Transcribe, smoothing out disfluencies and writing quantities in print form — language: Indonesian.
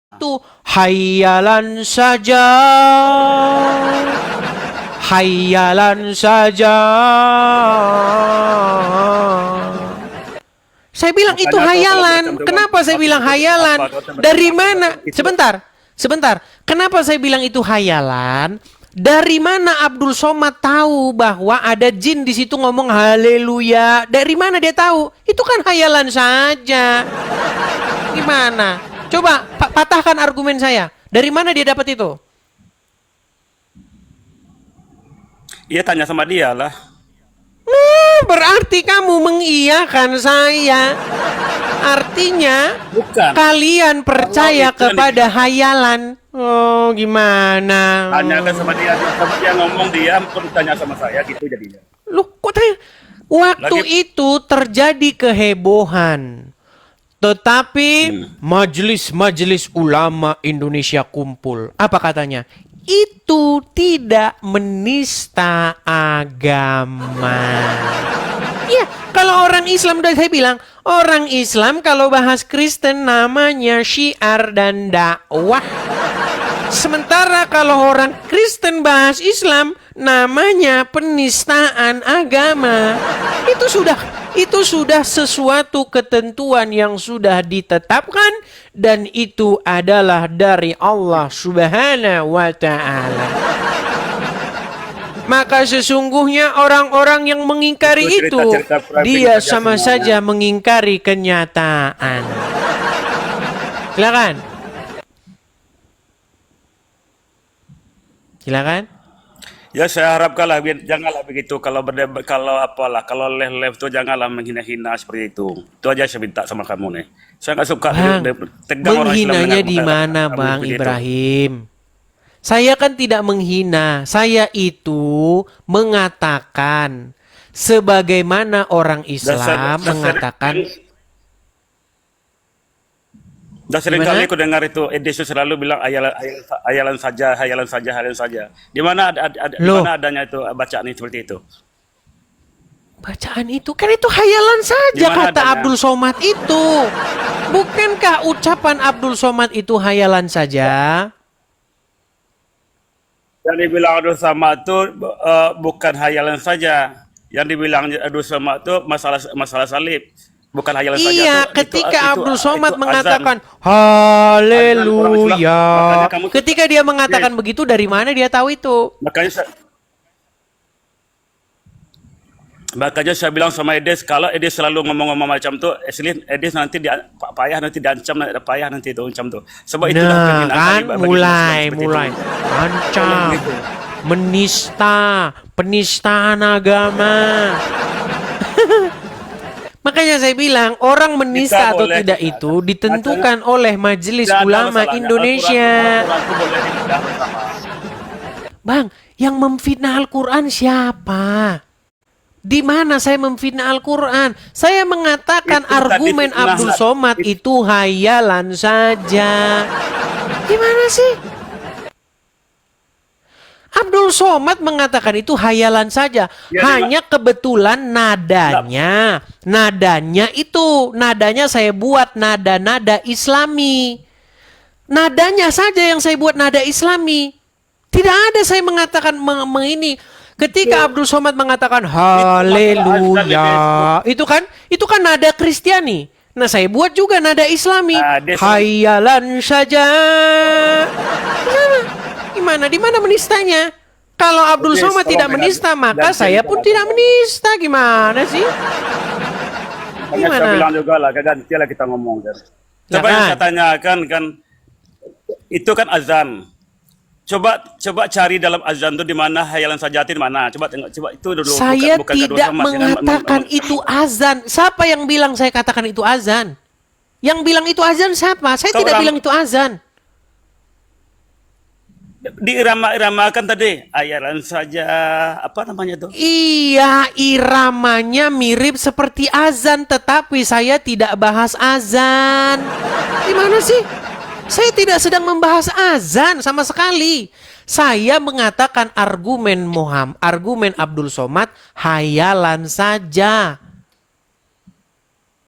Itu hayalan saja, hayalan saja. Saya bilang itu hayalan. Kenapa saya bilang hayalan? Dari mana? Sebentar. Kenapa saya bilang itu hayalan? Dari mana Abdul Somad tahu bahwa ada jin di situ ngomong haleluya? Dari mana dia tahu? Itu kan hayalan saja. Gimana? Coba patahkan argumen saya. Dari mana dia dapat itu? Iya, tanya sama dia lah. Berarti kamu mengiyakan saya. Artinya Bukan. kalian percaya kepada hayalan. Oh, gimana? Tanyakan sama dia ngomong, dia terus tanya sama saya gitu jadinya. Loh, kok tanya? Waktu itu terjadi kehebohan. Tetapi majelis-majelis ulama Indonesia kumpul. Apa katanya? Itu tidak menista agama. Ya, kalau orang Islam, udah saya bilang, orang Islam kalau bahas Kristen namanya syiar dan dakwah. Sementara kalau orang Kristen bahas Islam namanya penistaan agama. Itu sudah sesuatu ketentuan yang sudah ditetapkan dan itu adalah dari Allah Subhanahu wa taala. Maka sesungguhnya orang-orang yang mengingkari itu dia sama saja mengingkari kenyataan. Silakan. Silakan. Ya, saya harapkan lah, janganlah begitu. Kalau berdebat, kalau live itu janganlah menghina-hina seperti itu. Itu aja saya minta sama kamu nih. Saya nggak suka tegang orang Islam. Menghinanya di mana, Bang Ibrahim? Saya kan tidak menghina. Saya itu mengatakan sebagaimana orang Islam mengatakan. Udah sering kali aku dengar itu Edison selalu bilang hayalan saja. Di mana adanya itu bacaan seperti itu? Bacaan itu kan itu hayalan saja kata adanya? Abdul Somad itu. Bukankah ucapan Abdul Somad itu hayalan saja? Yang dibilang Abdul Somad itu bukan hayalan saja. Yang dibilang Abdul Somad itu masalah salib. Bukan hayalan saja. Iya, ketika Abdul Somad mengatakan haleluya. Ketika dia mengatakan begitu, dari mana dia tahu itu? Makanya saya bilang sama Edes, kalau Edes selalu ngomong-ngomong macam itu, Edes nanti payah nanti diancam, payah nanti itu ancam tuh. Sebab itu kan mulai ancam, menista, penistaan agama. Makanya saya bilang orang menista atau tidak itu ditentukan oleh Majelis Ulama Indonesia. Bang, yang memfitnah Al-Quran siapa? Di mana saya memfitnah Al-Quran? Saya mengatakan argumen Abdul Somad itu hayalan saja. Gimana sih? Abdul Somad mengatakan itu hayalan saja. Hanya kebetulan nadanya saya buat nada-nada Islami. Nadanya saja yang saya buat nada Islami. Tidak ada saya mengatakan ini. Ketika Abdul Somad mengatakan haleluya, itu kan nada Kristiani. Nah, saya buat juga nada Islami. Hayalan saja. Gimana? Di mana menistanya? Kalau Abdul Somad tidak menista, maka saya pun tidak menista. Gimana sih? Gimana? Saya bilang juga lah, gantilah kita ngomong. Coba yang saya tanyakan kan, itu kan azan. Coba cari dalam azan itu di mana hayalan sajati di mana? Coba itu dulu. Saya tidak mengatakan itu azan. Siapa yang bilang saya katakan itu azan? Yang bilang itu azan siapa? Saya tidak bilang itu azan. Diirama-iramakan tadi hayalan saja, apa namanya tuh? Iya, iramanya mirip seperti azan, tetapi saya tidak bahas azan. Gimana sih? Saya tidak sedang membahas azan sama sekali. Saya mengatakan argumen Abdul Somad hayalan saja.